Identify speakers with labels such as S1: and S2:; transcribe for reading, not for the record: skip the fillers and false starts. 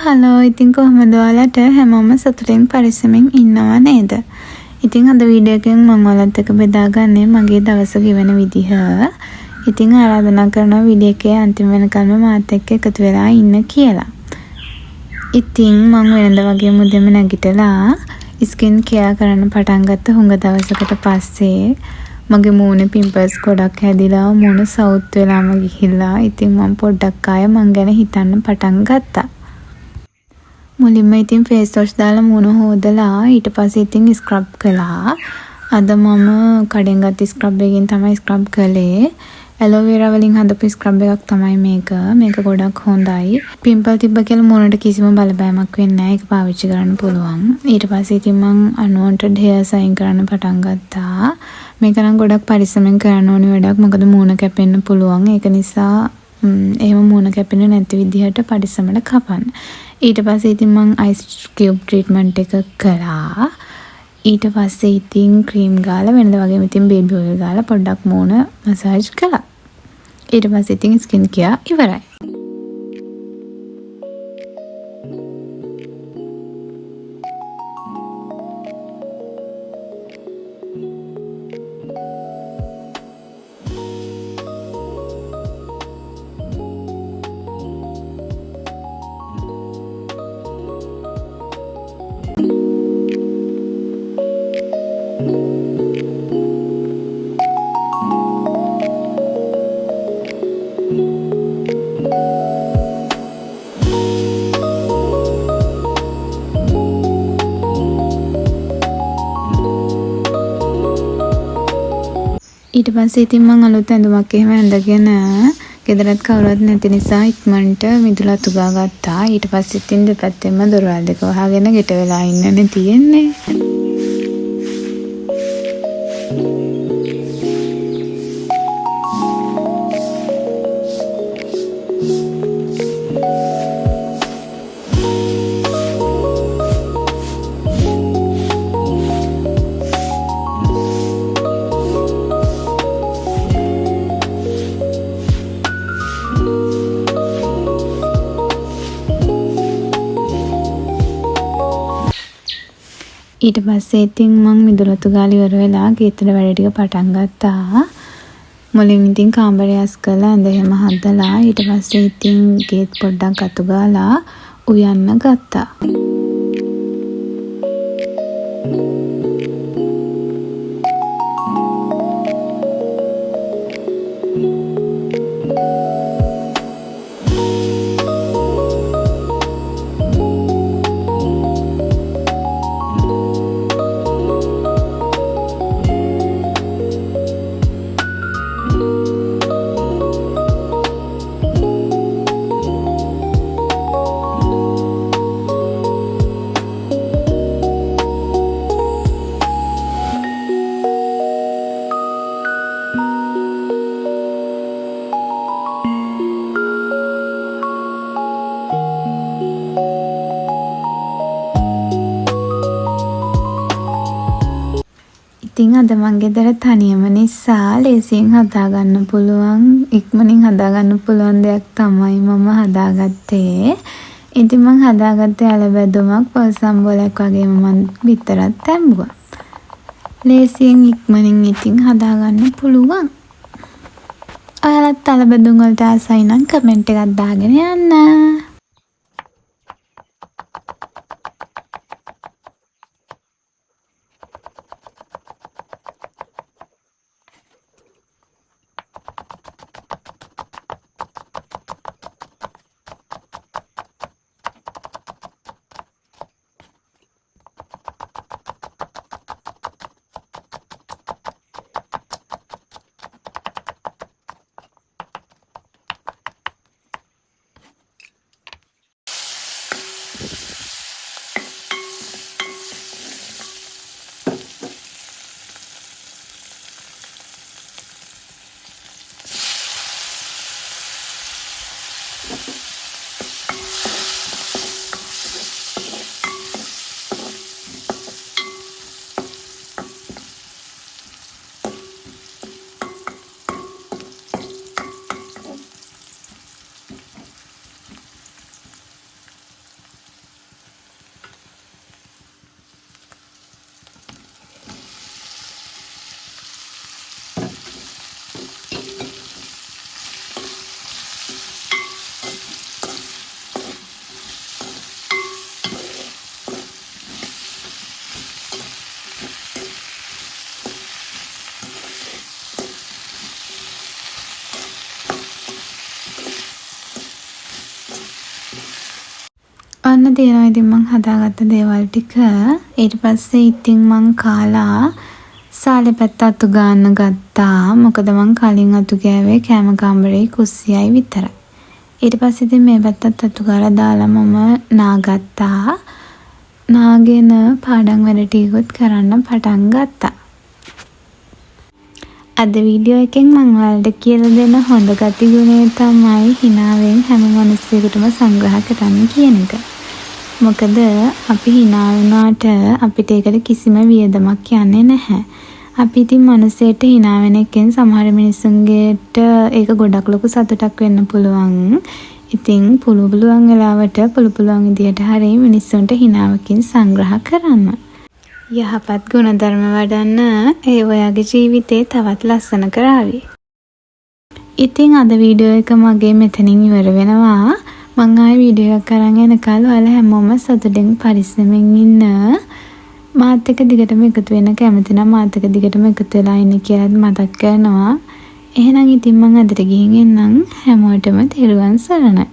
S1: Hello ඉතින් කොහොමද ඔයාලට හැමෝම සතුටින් පරිස්සමින් ඉන්නව නේද? ඉතින් අද වීඩියෝ එකෙන් මම ඔයාලත් එක්ක බෙදාගන්නේ මගේ දවස ගෙවන විදිහ. ඉතින් ආරාධනා කරනවා වීඩියෝ එකේ අන්තිම වෙනකල්ම මාත් එක්ක එකතු වෙලා ඉන්න කියලා. ඉතින් මම වෙනද වගේ මුදෙම නැගිටලා ස්කින් කෙයාර් කරන්න පටන් ගත්ත හුඟ දවසකට පස්සේ මගේ මූණේ පිම්පල්ස් ගොඩක් හැදිලා මූණ සවුත් වෙලාම ගිහිල්ලා ඉතින් මම පොඩ්ඩක් ආයෙ මං ගැන හිතන්න පටන් ගත්තා. මුලින්ම ඉතින් ෆේස් වොෂ් දාලා මූණ හොදලා ඊට පස්සේ ඉතින් ස්ක්‍රබ් කළා. අද මම කඩෙන් ගත්ත ස්ක්‍රබ් එකකින් තමයි ස්ක්‍රබ් කළේ. ඇලෝවෙරා වලින් හදපු ස්ක්‍රබ් එකක් තමයි මේක. මේක ගොඩක් හොඳයි. පිම්පල් තිබ්බ කියලා මූණට කිසිම බලපෑමක් වෙන්නේ නැහැ. ඒක පාවිච්චි කරන්න පුළුවන්. ඊට පස්සේ ඉතින් මම unwanted hairs අයින් කරන්න පටන් ගත්තා. මේක නම් ගොඩක් පරිස්සමෙන් කරන්න ඕනි වැඩක්. මොකද මූණ කැපෙන්න පුළුවන්. ඒක නිසා එහෙම මූණ කැපෙන්නේ නැති විදිහට පරිස්සමට කපන්න. ඊට පස්සේ ඉතින් මම අයිස් කියුබ් ට්‍රීට්මන්ට් එක කළා. ඊට පස්සේ ඉතින් ක්‍රීම් ගාලා වෙනද වගේම ඉතින් බේබි ඔයිල් ගාලා පොඩ්ඩක් මූණ මසාජ් කළා. ඊට පස්සේ ඉතින් ස්කින් කෙයාර් ඉවරයි. ඊට පස්සේ ඉතින් මම අලුත් ඇඳුමක් එහෙම ඇඳගෙන ගෙදරත් කවුරුවත් නැති නිසා ඉක්මනට මිදුල අතුගා ගත්තා. ඊට පස්සේ ඉතින් දෙපැත්තෙම දොරවල් දෙක වහගෙන ගෙට වෙලා ඉන්නනේ තියෙන්නේ. ඊට පස්සේ ඉතින් මං මිදුලතු ගාලා ඉවර වෙලා ගෙදර වැඩ ටික පටන් ගත්තා. මුලින් ඉතින් කාමරය අස් කරලා ඇඳ එහෙම හදලා ඊට පස්සේ ඉතින් ගේට් පොඩ්ඩක් අතු ගාලා උයන්න ගත්තා. ඉතින් අද මං ගෙදර තනියම නිසා ලේසියෙන් හදාගන්න පුළුවන් ඉක්මනින් හදාගන්න පුළුවන් දෙයක් තමයි මම හදාගත්තේ. ඉතින් මං හදාගත්තේ අලබැදුමක් පොල් සම්බෝලයක් වගේම මං විතරක් තැඹුවා. ලේසියෙන් ඉක්මනින් ඉතින් හදාගන්න පුළුවන්. ඔයාලත් අලබැදුම් වලට ආසයි නම් කමෙන්ට් එකක් දාගෙන යන්න. ඔන්න තියෙනවා ඉතින් මං හදාගත්ත දේවල් ටික. ඊට පස්සේ ඉතින් මං කාලා සාලේ පැත්ත අතු ගන්න ගත්තා. මොකද මං කලින් අතු ගෑවේ කෑම කාමරේ කුස්සියයි විතරයි. ඊට පස්සේ ඉතින් මේ පැත්තත් අතු ගාලා දාලා මම නාගත්තා. නාගෙන පාඩම් වැඩ ටිකකුත් කරන්න පටන් ගත්තා. අද වීඩියෝ එකෙන් මම ඔයාලට කියලා දෙන හොඳ ගති ගුණය තමයි හිනාවෙන් හැම මිනිස්සෙකුටම සංග්‍රහ කරන්න කියන එක. මොකද අපි hina වුණාට අපිට ඒකට කිසිම වියදමක් යන්නේ නැහැ. අපි ඉතින් මිනිස්සෙට hina වෙන එකෙන් සමහර මිනිස්සුන්ගේට ඒක ගොඩක් ලොකු සතුටක් වෙන්න පුළුවන්. ඉතින් පුළුවන් වෙලාවට පුළුවන් විදියට හරි මිනිස්සුන්ට hinaවකින් සංග්‍රහ කරන්න. යහපත් ගුණධර්ම වඩන්න ඒ ඔයාගේ ජීවිතේ තවත් ලස්සන කරાવી. ඉතින් අද වීඩියෝ එක මගේ මෙතනින් ඉවර වෙනවා. මං ආයේ වීඩියෝ එකක් අරන් එනකල් ඔයාලා හැමෝම සතුටින් පරිස්සමෙන් ඉන්න. මාත් එක්ක දිගටම එකතු වෙන්න කැමති නම් මාත් එක්ක දිගටම එකතු වෙලා ඉන්න කියලාත් මතක් කරනවා. එහෙනම් ඉතින් මං අදට ගිහින් එන්නම්. හැමෝටම තෙරුවන් සරණයි.